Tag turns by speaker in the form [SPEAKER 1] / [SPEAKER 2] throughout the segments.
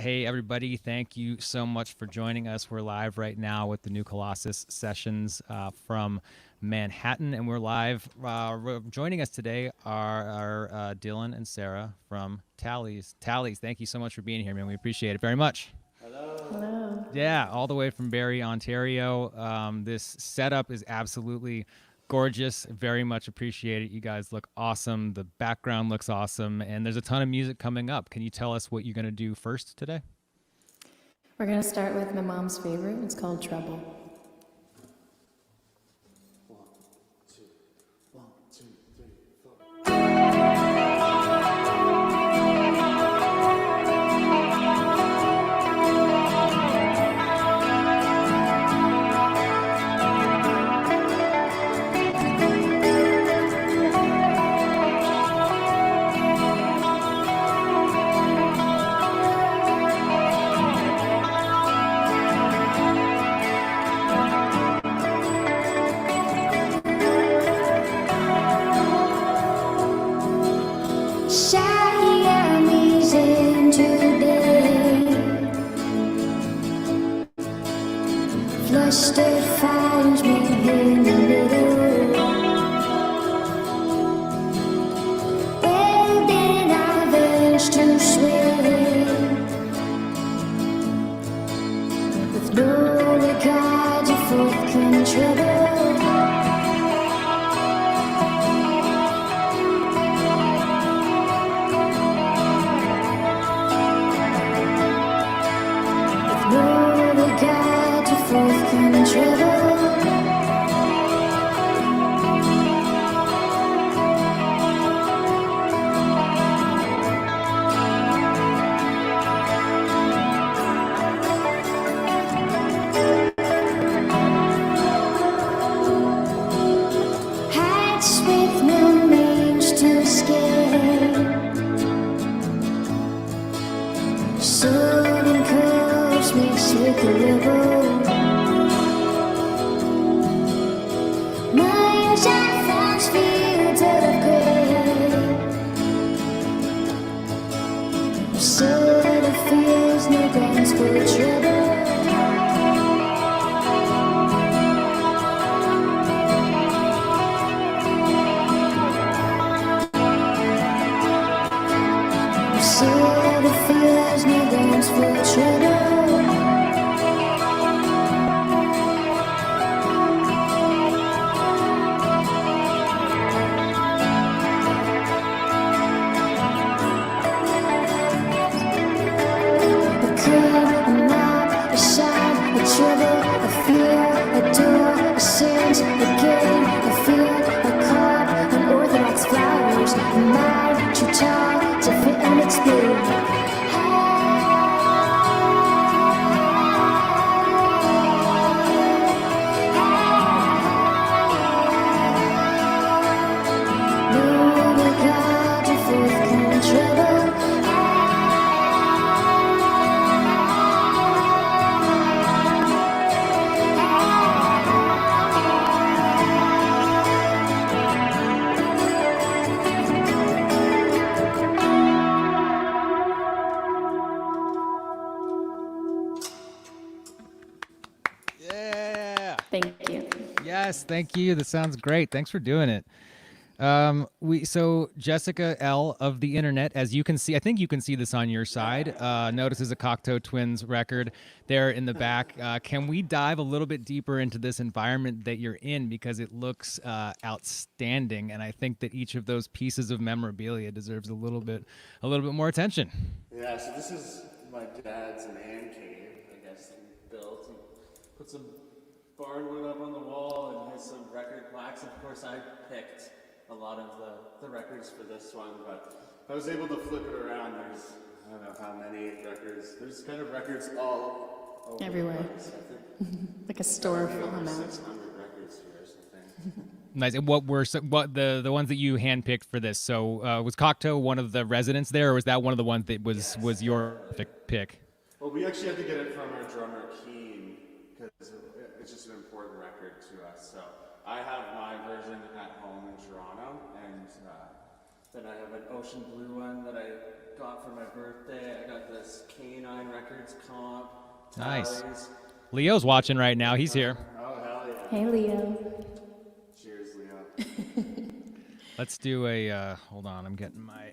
[SPEAKER 1] Hey, everybody. Thank you so much for joining us. We're live right now with the new Colossus Sessions from Manhattan, and we're live. Joining us today are Dylan and Sarah from Tallies. Tallies, thank you so much for being here, man. We appreciate it very much.
[SPEAKER 2] Hello.
[SPEAKER 1] Yeah, all the way from Barrie, Ontario. This setup is absolutely gorgeous. Very much appreciate it. You guys look awesome. The background looks awesome. And there's a ton of music coming up. Can you tell us what you're going to do first today?
[SPEAKER 2] We're going to start with my mom's favorite. It's called Trouble.
[SPEAKER 3] Flustered finds me in the middle. And then I vanish to swim with no regard to forthcoming trouble. With no regard to forthcoming trouble. Hats with no names to escape. Sudden curves mixed with the rebel. Miles and fast fields of grey. Sudden fears, no grounds for trouble. Sudden fears, no grounds for trouble. A curb, a knock, a shout, a trouble, a fear, a door, a sense, a game, a field, a cup, unorthodox flowers, a mind too tall to fit on its blue. No regard to forthcoming trouble.
[SPEAKER 1] Yeah.
[SPEAKER 2] Thank you.
[SPEAKER 1] Yes, thank you. That sounds great. Thanks for doing it. So Jessica L of the internet, as you can see, I think you can see this on your side. Notices a Cocteau Twins record there in the back. Can we dive a little bit deeper into this environment that you're in, because it looks outstanding, and I think that each of those pieces of memorabilia deserves a little bit more attention.
[SPEAKER 4] Yeah, so this is my dad's man cave, I guess, that he built. He put some barnwood up on the wall and has some record plaques. Of course, I picked a lot of the records for this one, but I was able to flip it around. There's, I don't know how many records. There's kind of records all over
[SPEAKER 2] Everywhere.
[SPEAKER 4] the place, I think.
[SPEAKER 2] Like a store
[SPEAKER 4] Maybe
[SPEAKER 2] full
[SPEAKER 4] over
[SPEAKER 2] amount.
[SPEAKER 4] 600 records here or something.
[SPEAKER 1] Nice. And what were the ones that you handpicked for this? So was Cocteau one of the residents there, or was that one of the ones that was your pick?
[SPEAKER 4] Well, we actually had to get it from our drummer, Keen, because it's just an important record to us. So I have my version at home in Toronto, and Then I have an ocean blue one that I got for my birthday. I got this K9 Records comp.
[SPEAKER 1] Nice.
[SPEAKER 4] Tallies.
[SPEAKER 1] Leo's watching right now. He's here.
[SPEAKER 4] Oh, hell yeah.
[SPEAKER 2] Hey, Leo.
[SPEAKER 4] Cheers, Leo.
[SPEAKER 1] Let's do a, hold on, I'm getting my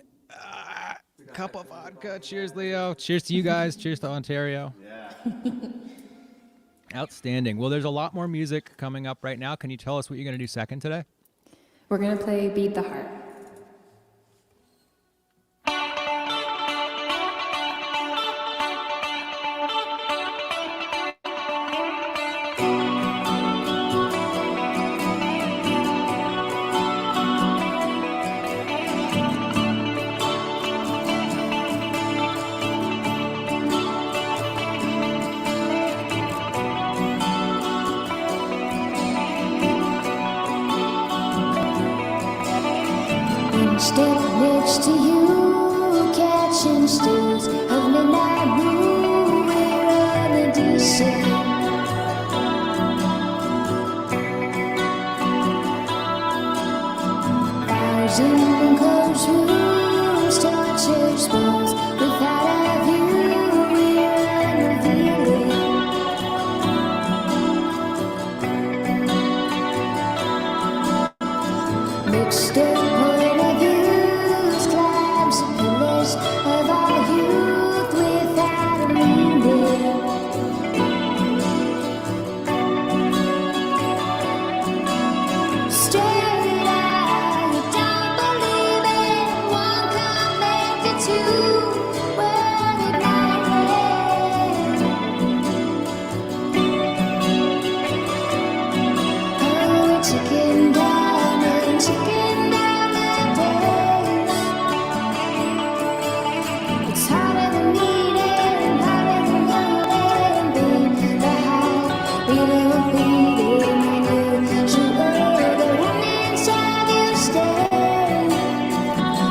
[SPEAKER 1] cup of vodka. Cheers, Leo. Cheers to you guys. Cheers to Ontario.
[SPEAKER 4] Yeah.
[SPEAKER 1] Outstanding. Well, there's a lot more music coming up right now. Can you tell us what you're going to do second today?
[SPEAKER 2] We're gonna play Beat the Heart.
[SPEAKER 3] Step next to you, catching steals of midnight blue. We're on the descent. Fires in closed rooms, tortured walls. Without a view, we're unrevealing. Mixed up point of views, climbs the pillars of our youth without a meaning. Straight out, you don't believe it. One connected to world ignited. Oh, we're ticking down and ticking down the days. It's harder than needing, harder than knowing. Beat the heart, beat it, beat it. And you should know the one inside you stay.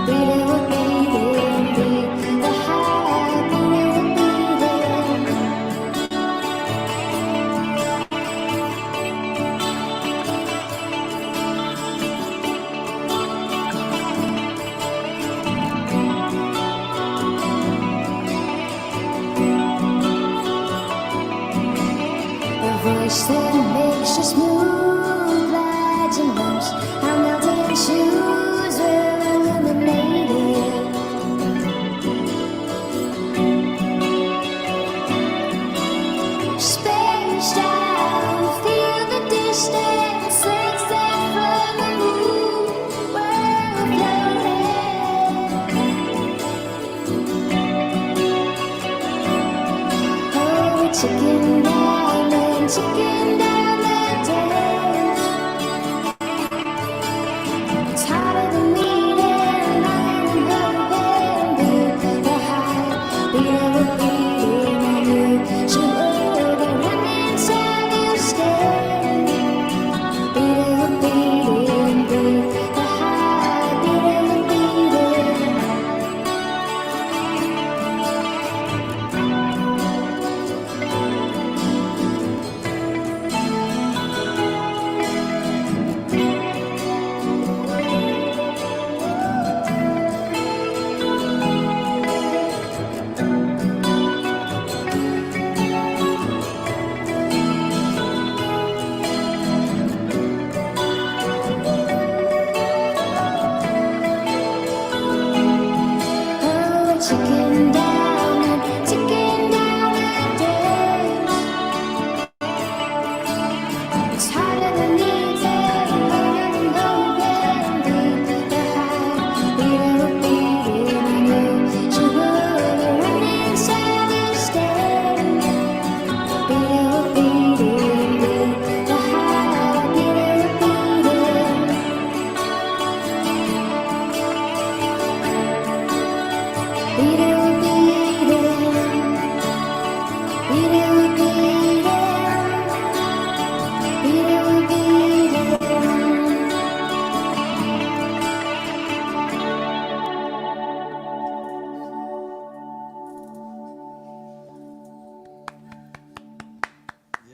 [SPEAKER 3] Beat it, beat the heart, beat it, beat it. The voice that makes you smooth, glides and bumps. Our melting shoes were illuminated. Spaced out, feel the distance, sunset from the moon. We're floating. Oh, we're ticking down and ticking down the days. It's harder than needing, I'm hoping. Beat the heart, beat it, and you should know the one inside you stay. Beat it, beat the heart, beat it, beat it. Oh, we're ticking down and ticking down the days. It's harder than needing, harder than hoping. Beat the heart, beat it, and you should know the one inside you stay. Beat the heart, beat it, beat it. Beat it, beat it. Beat it, beat it. Beat it, beat it.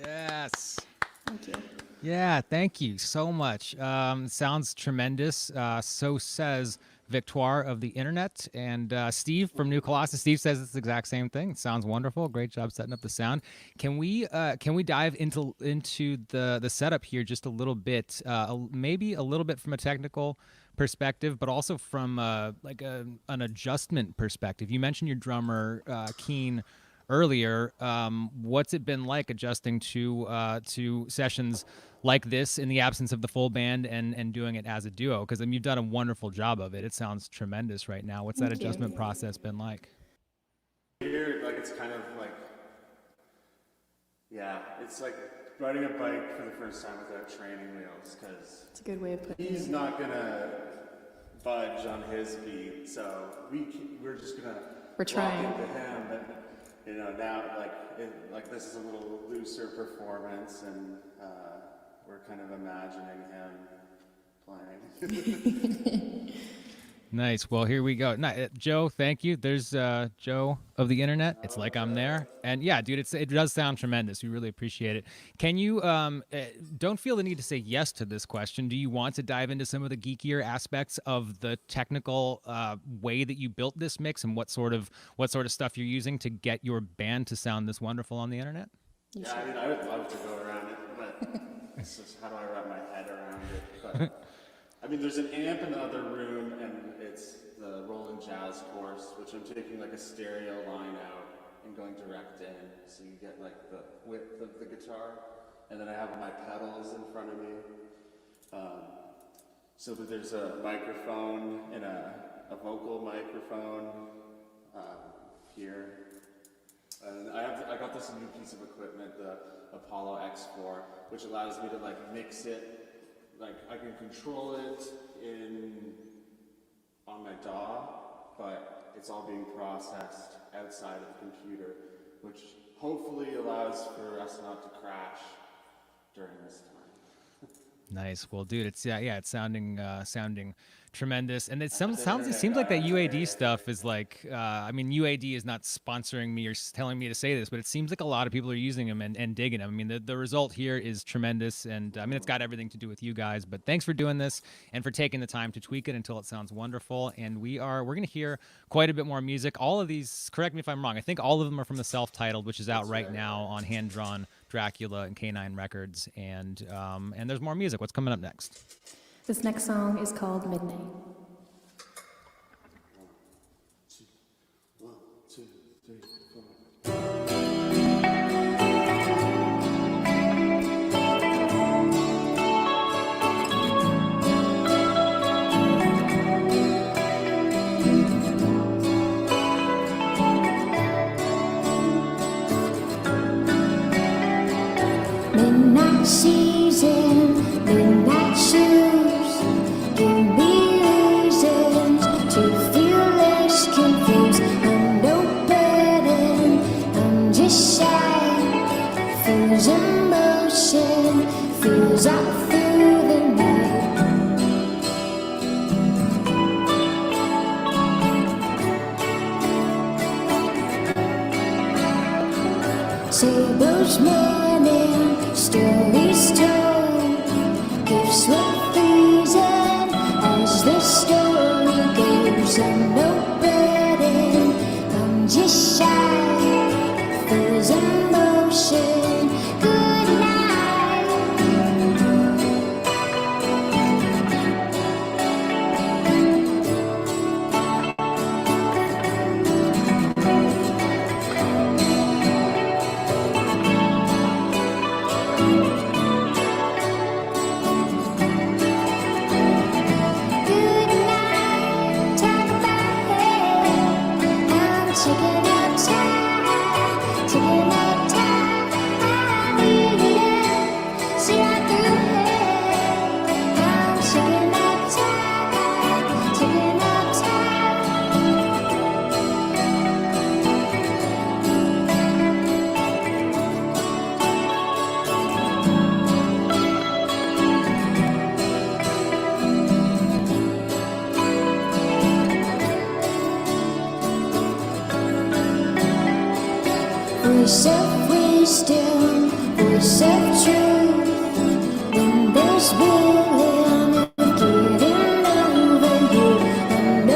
[SPEAKER 1] Yes.
[SPEAKER 2] Thank you.
[SPEAKER 1] Yeah, thank you so much. Sounds tremendous. So says Victoire of the internet. And Steve from New Colossus, Steve says it's the exact same thing. It sounds wonderful. Great job setting up the sound. Can we dive into the setup here just a little bit, maybe a little bit from a technical perspective, but also from an adjustment perspective? You mentioned your drummer Keen earlier. What's it been like adjusting to sessions like this in the absence of the full band and doing it as a duo? Because you've done a wonderful job of it. It sounds tremendous right now. What's that adjustment process been like?
[SPEAKER 4] Here, like it's kind of like, yeah, it's like riding a bike for the first time without training wheels, because
[SPEAKER 2] It's a good way of putting it.
[SPEAKER 4] he's not gonna budge on his beat, so we're just gonna
[SPEAKER 2] We're trying.
[SPEAKER 4] walk into him. But you know, now like this is a little looser performance, and we're kind of imagining him playing.
[SPEAKER 1] Nice. Well, here we go. Joe, thank you. There's Joe of the internet. It's like I'm there. And yeah, dude, it does sound tremendous. We really appreciate it. Can you don't feel the need to say yes to this question. Do you want to dive into some of the geekier aspects of the technical way that you built this mix, and what sort of stuff you're using to get your band to sound this wonderful on the internet?
[SPEAKER 4] Yeah, I mean, I would love to go around it, but it's just how do I wrap my head around it? But I mean, there's an amp in the other room, and it's the Roland Jazz Course, which I'm taking like a stereo line out and going direct in, so you get like the width of the guitar. And then I have my pedals in front of me. So that there's a microphone and a vocal microphone here. And I got this new piece of equipment, the Apollo X4, which allows me to like mix it. Like I can control it on my DAW, but it's all being processed outside of the computer, which hopefully allows for us not to crash during this time.
[SPEAKER 1] Nice. Well, dude, it's it's sounding tremendous. And it seems like that UAD stuff is like, I mean, UAD is not sponsoring me or telling me to say this, but it seems like a lot of people are using them and digging them. I mean, the result here is tremendous, and I mean, it's got everything to do with you guys. But thanks for doing this and for taking the time to tweak it until it sounds wonderful. And we're going to hear quite a bit more music. All of these, correct me if I'm wrong, I think all of them are from the self-titled, which is out right now on Hand Drawn, Dracula, and K9 Records. And there's more music. What's coming up next?
[SPEAKER 2] This next song is called Midnight.
[SPEAKER 4] One, two, three, four.
[SPEAKER 3] Midnight season, midnight shoes, give me reasons to feel less confused. I'm no burden, I'm just shy. Feels emotion, feels out through the night. Tables morning, stories told, gifts were freezing as the story goes. I'm no burden, I'm just shy. Feels emotion, good night. Voice of wisdom, voice of truth. When there's willing of getting over you, I'm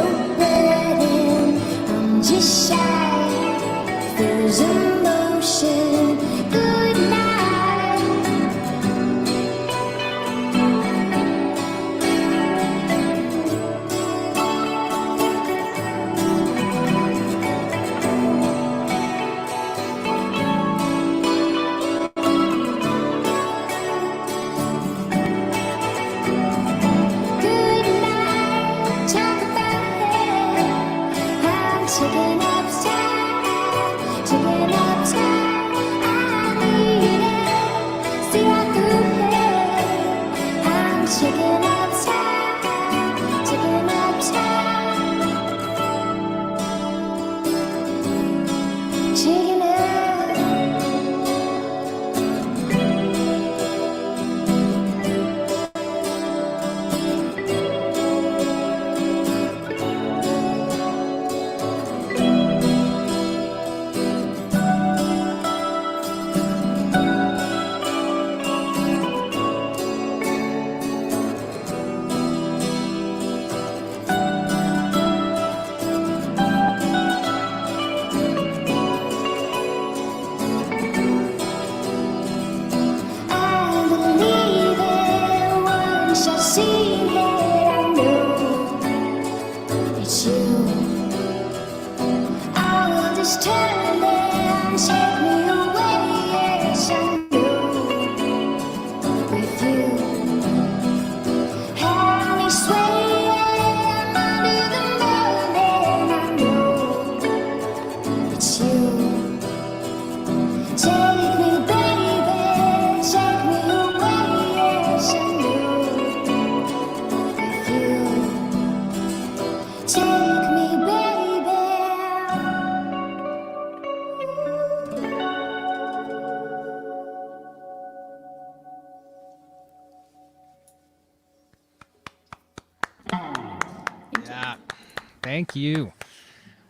[SPEAKER 1] Thank you.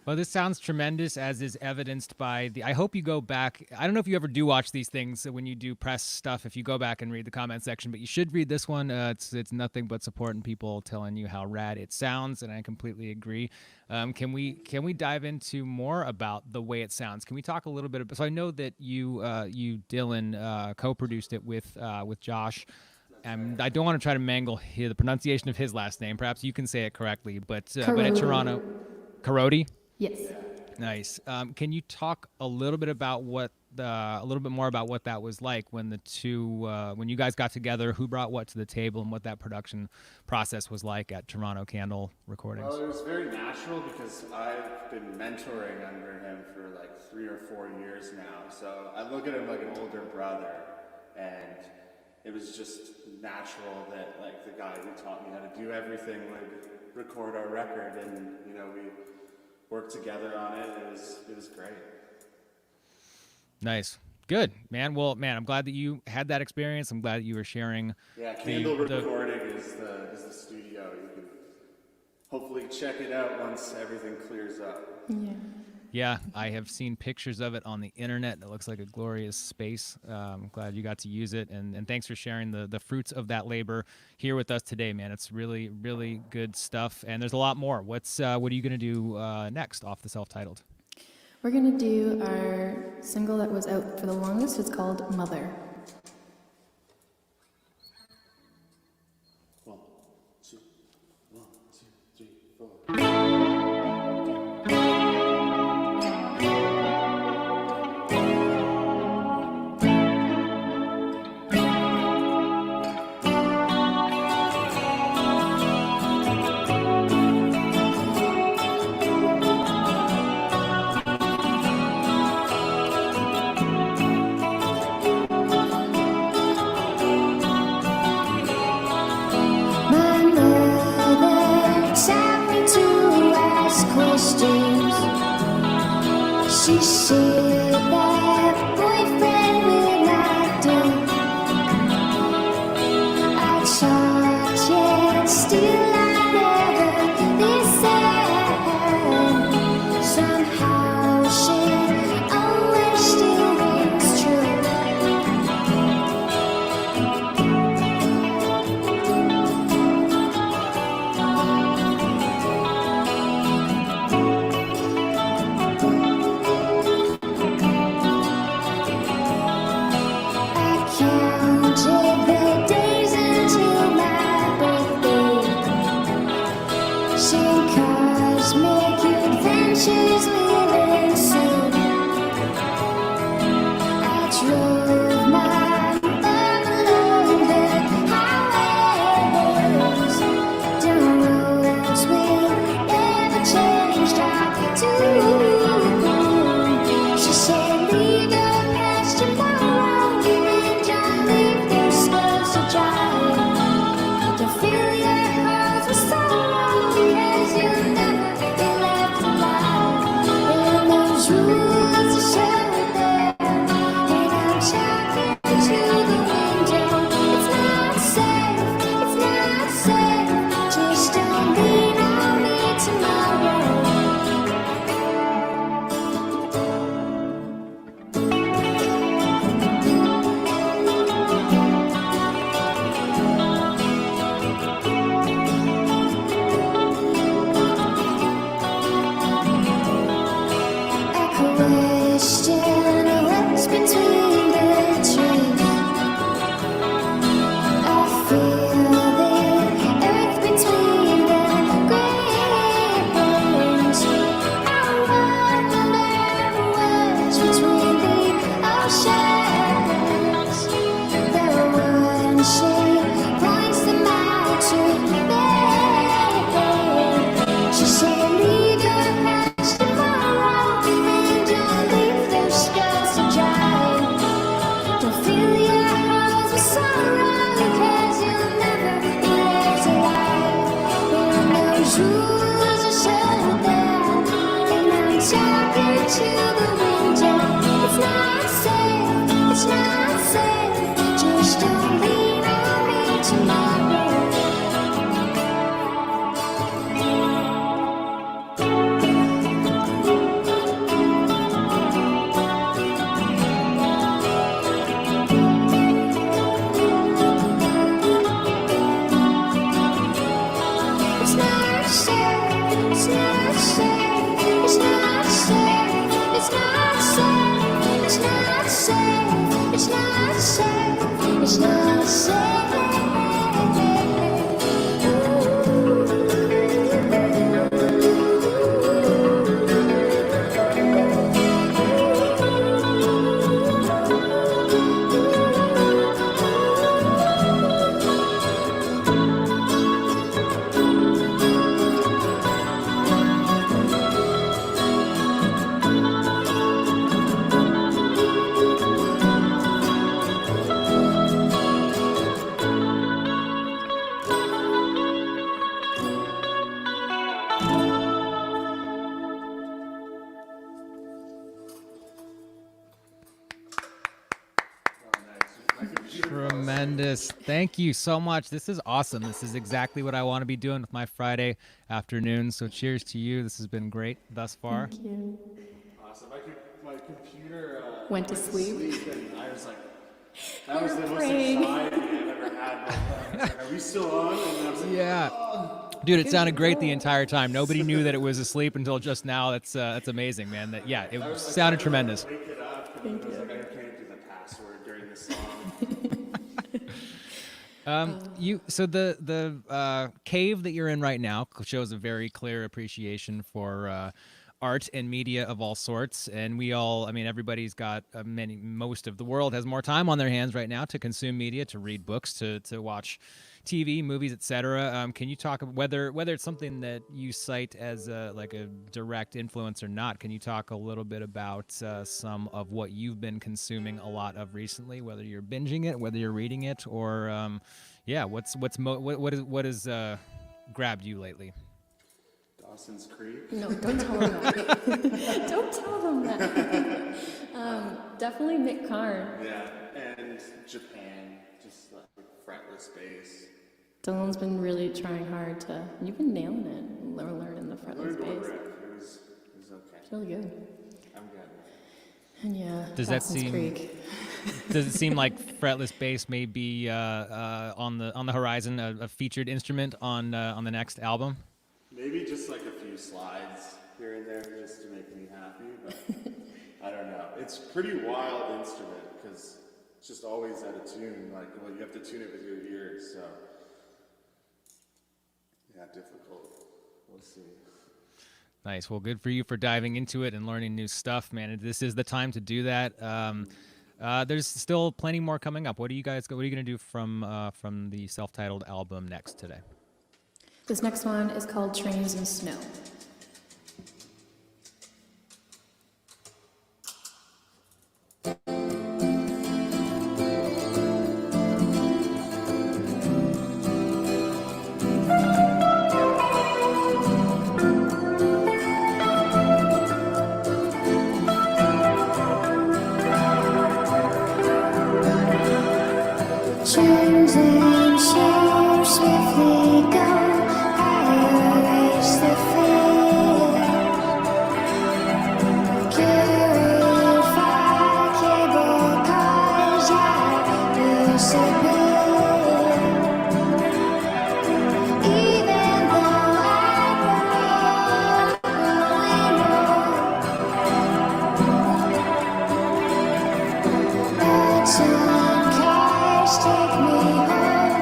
[SPEAKER 1] Well, this sounds tremendous, as is evidenced by the. I hope you go back. I don't know if you ever do watch these things when you do press stuff. If you go back and read the comment section, but you should read this one. It's nothing but support and people telling you how rad it sounds, and I completely agree. Can we dive into more about the way it sounds? Can we talk a little bit about? So I know that you Dylan co-produced it with Josh. I don't want to try to mangle the pronunciation of his last name. Perhaps you can say it correctly, but at Toronto, Karodi.
[SPEAKER 2] Yes.
[SPEAKER 1] Nice. Can you talk a little bit more about what that was like when when you guys got together, who brought what to the table, and what that production process was like at Toronto Candle Recordings?
[SPEAKER 4] Well, it was very natural because I've been mentoring under him for like 3 or 4 years now. So I look at him like an older brother, and it was just natural that like the guy who taught me how to do everything would record our record, and we worked together on it. It was great.
[SPEAKER 1] Nice. Good, man. Well, man, I'm glad that you had that experience. I'm glad that you were sharing.
[SPEAKER 4] Yeah, Candle Recording is the studio. You can hopefully check it out once everything clears up.
[SPEAKER 2] Yeah.
[SPEAKER 1] Yeah, I have seen pictures of it on the internet. It looks like a glorious space. I'm glad you got to use it, and thanks for sharing the fruits of that labor here with us today, man. It's really, really good stuff, and there's a lot more. What are you going to do next off the self-titled?
[SPEAKER 2] We're going to do our single that was out for the longest. It's called Mother.
[SPEAKER 4] 1, 2, 1, 2, 3, 4.
[SPEAKER 3] She said that boyfriend will not do. I talked yet still I never listened. Somehow she always still rings true. She's moving soon. I drove my love along the highways, down roads we never changed our tune. She said, leave the past tomorrow, and don't leave those scars to dry. Don't fill your shoes are shut down, and I'm talking to the window. It's not safe, it's not safe. Just don't lean on me tomorrow. It's not safe, it's not safe, it's not safe, it's not safe, it's not safe, it's not safe, it's not
[SPEAKER 1] Tremendous. Thank you so much. This is awesome. This is exactly what I want to be doing with my Friday afternoon. So cheers to you. This has been great thus far.
[SPEAKER 2] Thank you.
[SPEAKER 4] Awesome. My computer
[SPEAKER 2] Went to sleep.
[SPEAKER 4] and I was like, that was the most
[SPEAKER 2] praying.
[SPEAKER 4] anxiety I've ever had. I was like, are we still on? And I was like,
[SPEAKER 1] Yeah. Dude, it sounded great the entire time. Nobody knew that it was asleep until just now. That's amazing, man. That yeah, it sounded tremendous.
[SPEAKER 4] wake it up. And I was like, I can't do the password during this song.
[SPEAKER 1] So the cave that you're in right now shows a very clear appreciation for art and media of all sorts, and we all, I mean, everybody's got most of the world has more time on their hands right now to consume media, to read books, to watch TV, movies, etc. Can you talk about whether it's something that you cite as like a direct influence or not? Can you talk a little bit about some of what you've been consuming a lot of recently, whether you're binging it, whether you're reading it, or what has grabbed you lately?
[SPEAKER 4] Dawson's Creek.
[SPEAKER 2] No, don't tell them that. Don't tell them that. Definitely Mick Karn.
[SPEAKER 4] Yeah, and Japan, just like fretless bass.
[SPEAKER 2] Dylan's been really trying hard to. You've been nailing it. Learning the fretless
[SPEAKER 4] Learned one
[SPEAKER 2] bass.
[SPEAKER 4] riff. It was okay.
[SPEAKER 2] It's really good.
[SPEAKER 4] I'm good.
[SPEAKER 2] And yeah,
[SPEAKER 1] Does that
[SPEAKER 2] Dawson's
[SPEAKER 1] seem-
[SPEAKER 2] Creek.
[SPEAKER 1] Does it seem like fretless bass may be on the horizon, a featured instrument on the next album?
[SPEAKER 4] Maybe just like a few slides here and there just to make me happy, but I don't know. It's pretty wild instrument because it's just always out of tune. Like, well, you have to tune it with your ears, so yeah, difficult. We'll see.
[SPEAKER 1] Nice. Well, good for you for diving into it and learning new stuff, man. This is the time to do that. There's still plenty more coming up. What are you gonna do from the self-titled album next today?
[SPEAKER 2] This next one is called Trains in Snow.
[SPEAKER 3] Trains and ships swiftly go. I erase the fear. Carried by cable cars, I disappear. Even though I grow old, some cars take me home.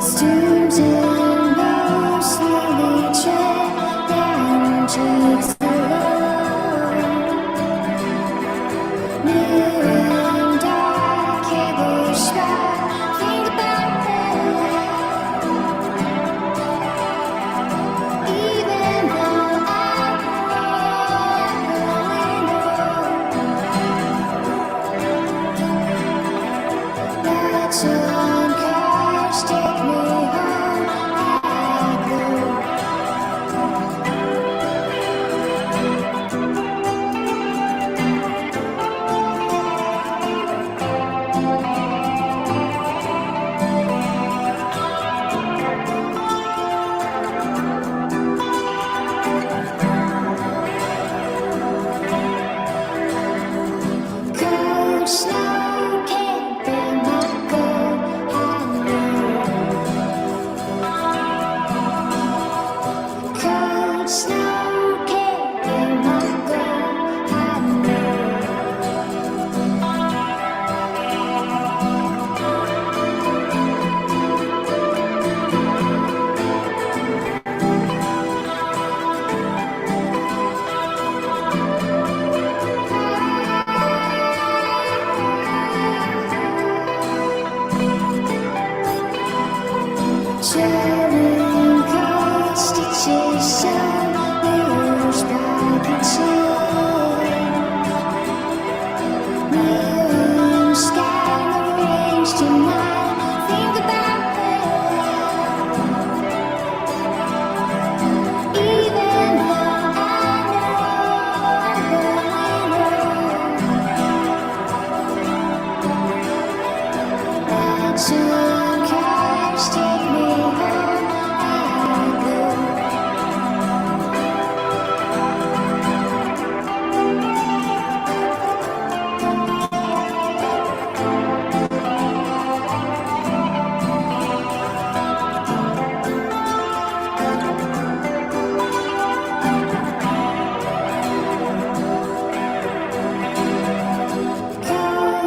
[SPEAKER 3] Streams and bows slowly tread down cheeks alone. Near and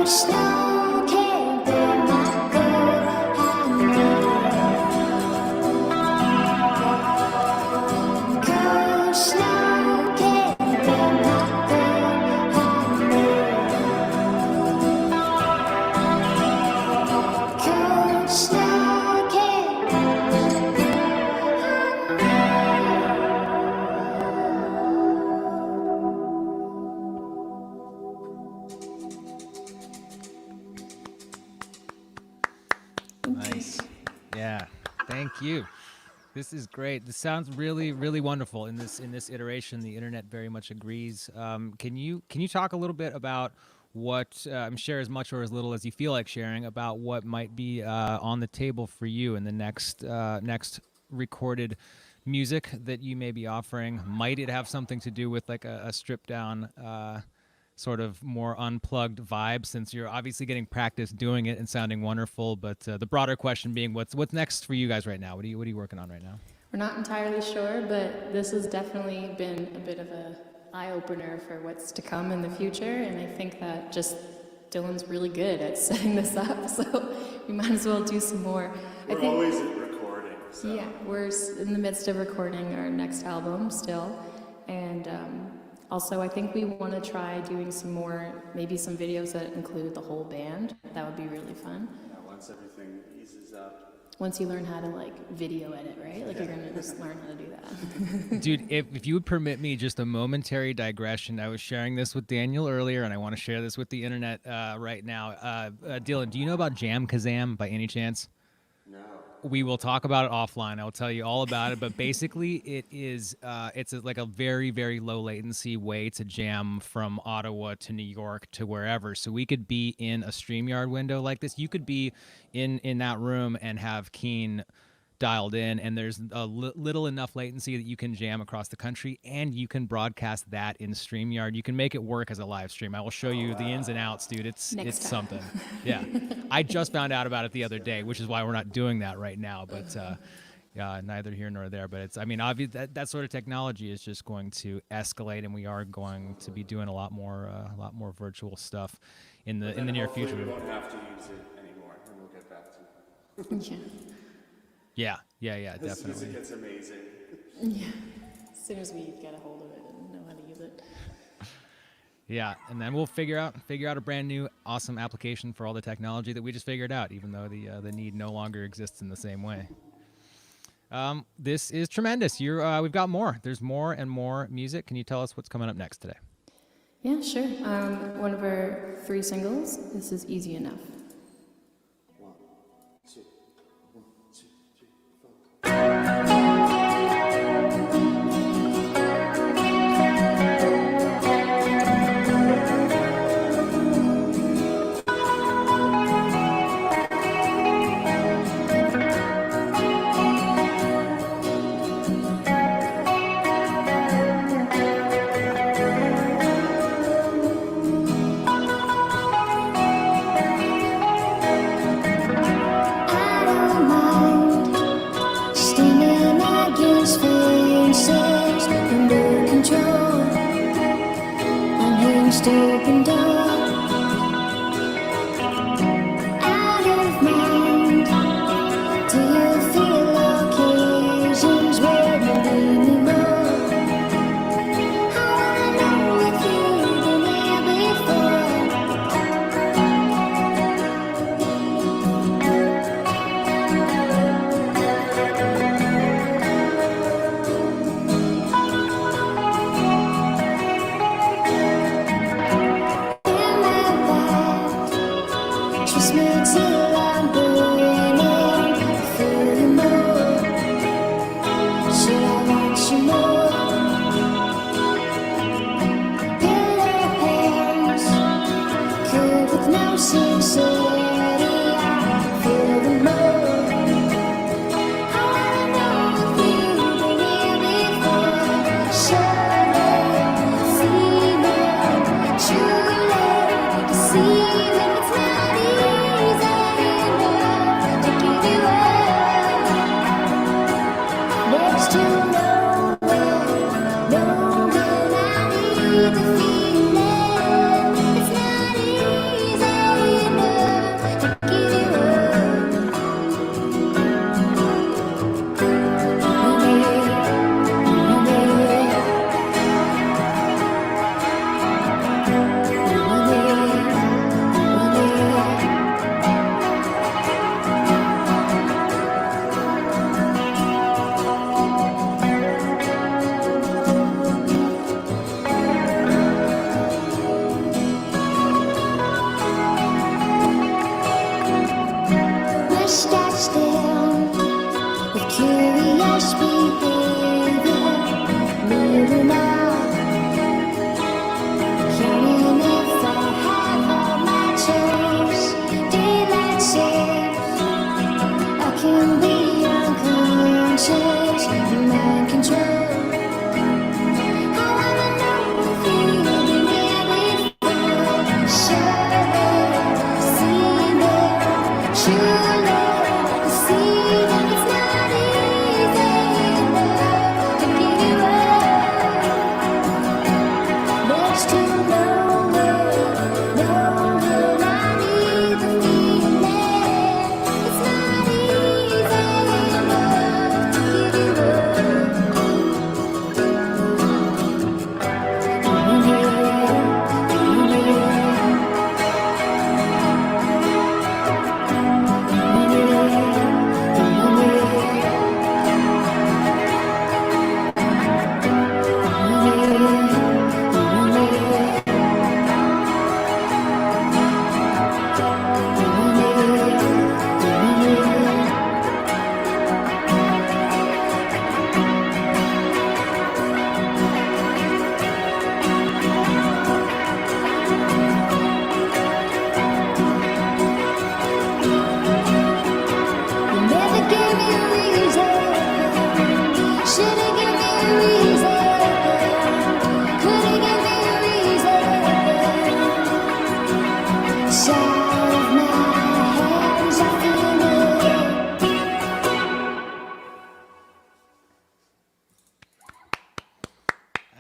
[SPEAKER 3] snow can't be my gold. Cold snow can't be my gold. Cold snow can't.
[SPEAKER 1] Nice. Yeah. Thank you. This is great. This sounds really, really wonderful. In this iteration, the internet very much agrees. Can you talk a little bit about what share as much or as little as you feel like sharing about what might be on the table for you in the next recorded music that you may be offering? Might it have something to do with like a stripped down sort of more unplugged vibe, since you're obviously getting practice doing it and sounding wonderful? But the broader question being, what's next for you guys right now? What are you working on right now?
[SPEAKER 2] We're not entirely sure, but this has definitely been a bit of a eye-opener for what's to come in the future, and I think that just Dylan's really good at setting this up, so we might as well do some more.
[SPEAKER 4] We're always recording. So.
[SPEAKER 2] Yeah, we're in the midst of recording our next album still, and also I think we want to try doing some more, maybe some videos that include the whole band. That would be really fun.
[SPEAKER 4] Yeah, once everything eases up.
[SPEAKER 2] Once you learn how to like video edit, right? Like you're gonna just learn how to do that.
[SPEAKER 1] Dude, if you would permit me just a momentary digression, I was sharing this with Daniel earlier, and I want to share this with the internet right now. Dylan, do you know about Jam Kazam by any chance?
[SPEAKER 4] No.
[SPEAKER 1] We will talk about it offline. I'll tell you all about it. But basically, it's like a very, very low latency way to jam from Ottawa to New York to wherever. So we could be in a StreamYard window like this. You could be in that room and have Keen dialed in, and there's a little enough latency that you can jam across the country, and you can broadcast that in StreamYard. You can make it work as a live stream. I will show you the ins and outs, dude. It's something. Yeah. I just found out about it the other day, which is why we're not doing that right now, but yeah, neither here nor there. But it's, I mean, obvious that sort of technology is just going to escalate, and we are going to be doing a lot more virtual stuff in the near future.
[SPEAKER 4] We won't have to use it anymore, and we'll get back to it.
[SPEAKER 2] Yeah.
[SPEAKER 1] Yeah,
[SPEAKER 4] This
[SPEAKER 1] definitely.
[SPEAKER 4] music gets amazing.
[SPEAKER 2] Yeah. As soon as we get a hold of it and know how to use it.
[SPEAKER 1] Yeah, and then we'll figure out a brand new awesome application for all the technology that we just figured out, even though the need no longer exists in the same way. This is tremendous. We've got more. There's more and more music. Can you tell us what's coming up next today?
[SPEAKER 2] Yeah, sure. One of our 3 singles. This is Easy Enough.
[SPEAKER 4] 1, 2, 1, 2, 3, 4.
[SPEAKER 3] Open door, out of mind. Do you feel occasions where you need me more? I wanna know if you've been here Trust me till I'm burning. I feel you more. Should I want you more? Pillow hands, cold with no sincerity. I feel the more. I wanna know if you've been here before. Surely, female, truly, to see when it's not easy enough to give you up. Next to no one, I need the feeling. It's not easy enough. inside of my hands, I feel it.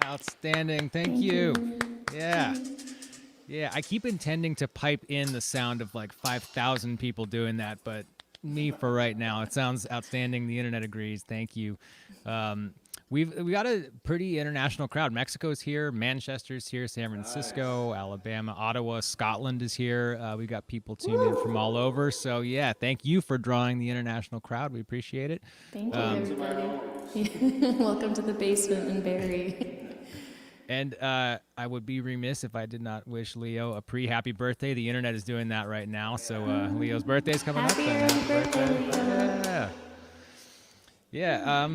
[SPEAKER 1] Outstanding. Thank you. Yeah. Yeah, I keep intending to pipe in the sound of like 5,000 people doing that, but me for right now. It sounds outstanding. The internet agrees. Thank you. We got a pretty international crowd. Mexico's here, Manchester's here, San Francisco, Alabama, Ottawa, Scotland is here. We got people tuned in from all over. So yeah, thank you for drawing the international crowd. We appreciate it.
[SPEAKER 2] Thank you, everybody. Welcome to the basement in Barrie.
[SPEAKER 1] And I would be remiss if I did not wish Leo a pre-happy birthday. The internet is doing that right now. So Leo's birthday's coming up.
[SPEAKER 2] Happy birthday, Leo.
[SPEAKER 1] Yeah.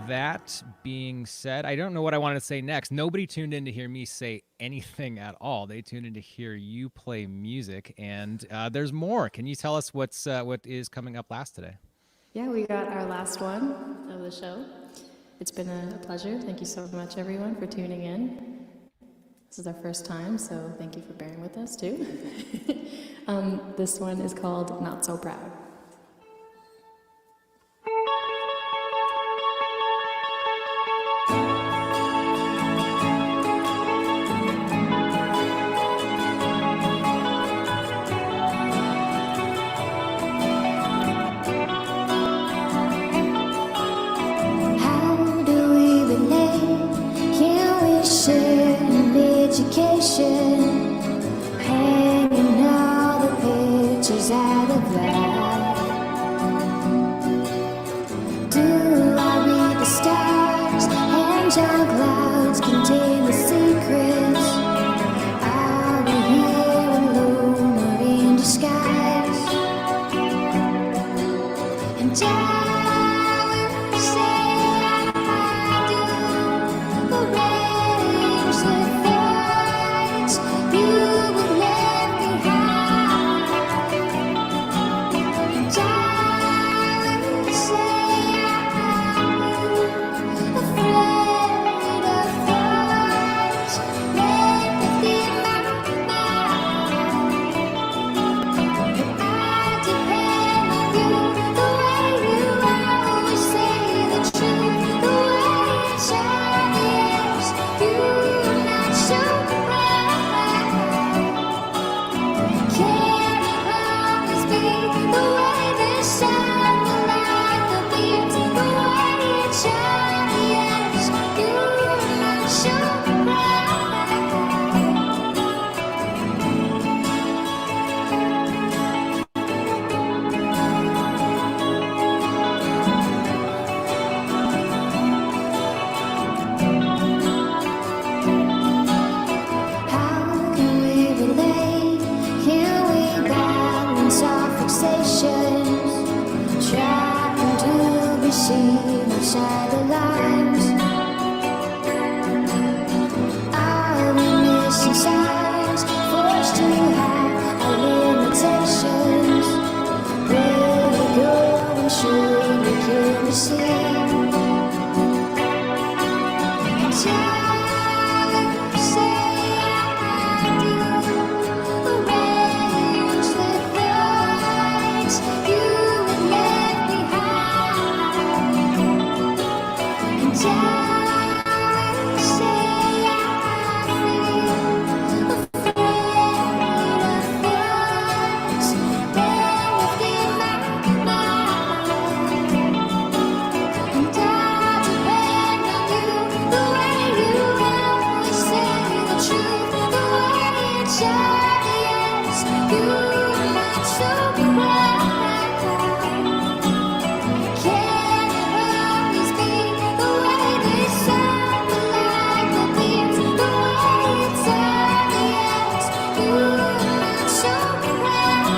[SPEAKER 1] That being said, I don't know what I wanted to say next. Nobody tuned in to hear me say anything at all. They tuned in to hear you play music, and there's more. Can you tell us what is coming up last today?
[SPEAKER 2] Yeah, we got our last one of the show. It's been a pleasure. Thank you so much, everyone, for tuning in. This is our first time, so thank you for bearing with us, too. This one is called Not So Proud.
[SPEAKER 3] How do we relate? Can we share an education? Hanging all the pictures out of life. Do I read the stars and giant clouds contain the secrets? Are we here alone or in disguise? And I will say I do arrange the thoughts you would left behind. And I will say I'm afraid of thoughts left within my mind. I depend on you, the way you always say the truth, the way it's obvious you're not so right. Can it always be the way the sun will light the beams, the way it's obvious you're not so right. How can we relate? Can we balance our fixations? Trying to be seen outside the lines. Are we missing signs? Forced to hide our limitations. Where we go and should we can be seen? And I will say I do arrange the thoughts you would left behind. And I will say I feel afraid of thoughts left within my mind. And I depend on you, the way you always say the truth, the way it's obvious you're not so right. Can it always be the way the sun will light the beams, the way it's obvious you're not so right.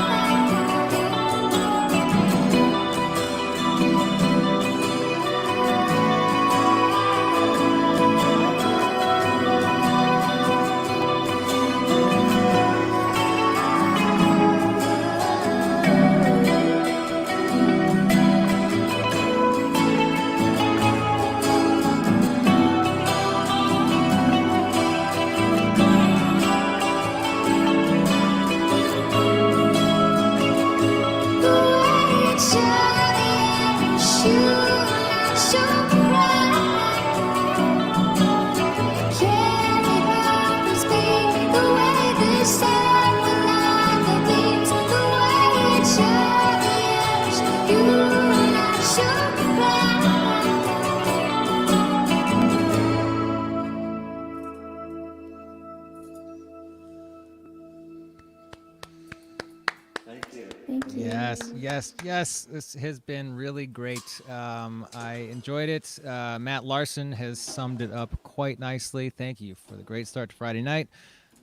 [SPEAKER 1] Yes, yes, yes. This has been really great. I enjoyed it. Matt Larson has summed it up quite nicely. Thank you for the great start to Friday night.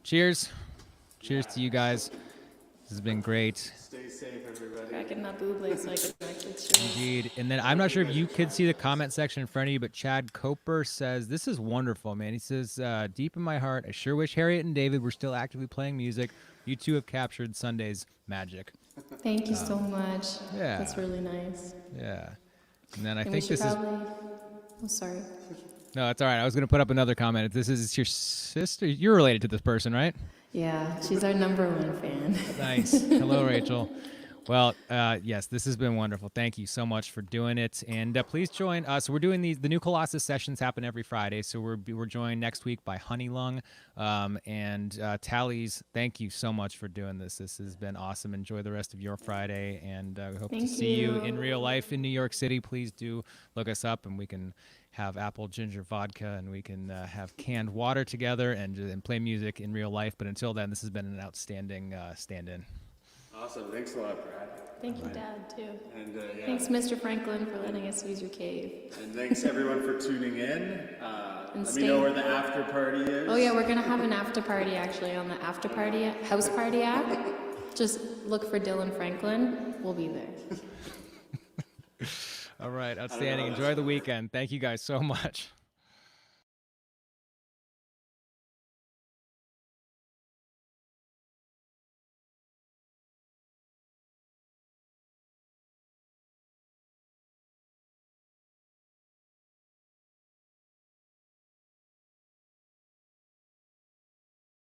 [SPEAKER 1] Cheers. Cheers to you guys. This has been great.
[SPEAKER 4] Stay safe, everybody.
[SPEAKER 2] Cracking my booble so I can actually cheers.
[SPEAKER 1] Indeed. And then I'm not sure if you could see the comment section in front of you, but Chad Coper says, this is wonderful, man. He says, deep in my heart, I sure wish Harriet and David were still actively playing music. You two have captured Sunday's magic.
[SPEAKER 2] Thank you so much.
[SPEAKER 1] yeah.
[SPEAKER 2] That's really nice.
[SPEAKER 1] Yeah. And then I
[SPEAKER 2] And we
[SPEAKER 1] think
[SPEAKER 2] should
[SPEAKER 1] this is...
[SPEAKER 2] probably... Oh, sorry.
[SPEAKER 1] No, it's all right. I was going to put up another comment. This is your sister. You're related to this person, right?
[SPEAKER 2] Yeah, she's our #1 fan.
[SPEAKER 1] Nice. Hello, Rachel. Well, yes, this has been wonderful. Thank you so much for doing it, and please join us. So we're doing the new Colossus Sessions happen every Friday. So we're joined next week by Honeylung and Tallies. Thank you so much for doing this. This has been awesome. Enjoy the rest of your Friday, and we hope to
[SPEAKER 2] Thank
[SPEAKER 1] see you
[SPEAKER 2] you.
[SPEAKER 1] in real life in New York City. Please do look us up, and we can have apple ginger vodka, and we can have canned water together and play music in real life. But until then, this has been an outstanding stand-in.
[SPEAKER 4] Awesome. Thanks a lot, Brad.
[SPEAKER 2] Thank you, Dad, too.
[SPEAKER 4] And yeah.
[SPEAKER 2] Thanks, Mr. Franklin, for letting us use your cave.
[SPEAKER 4] And thanks everyone for tuning in. Let
[SPEAKER 2] stay-
[SPEAKER 4] me know where the after party is.
[SPEAKER 2] Oh yeah, we're gonna have an after party actually on the after party house party app. Just look for Dylan Franklin. We'll be there.
[SPEAKER 1] All right, outstanding. Enjoy the weekend. Thank you guys so much.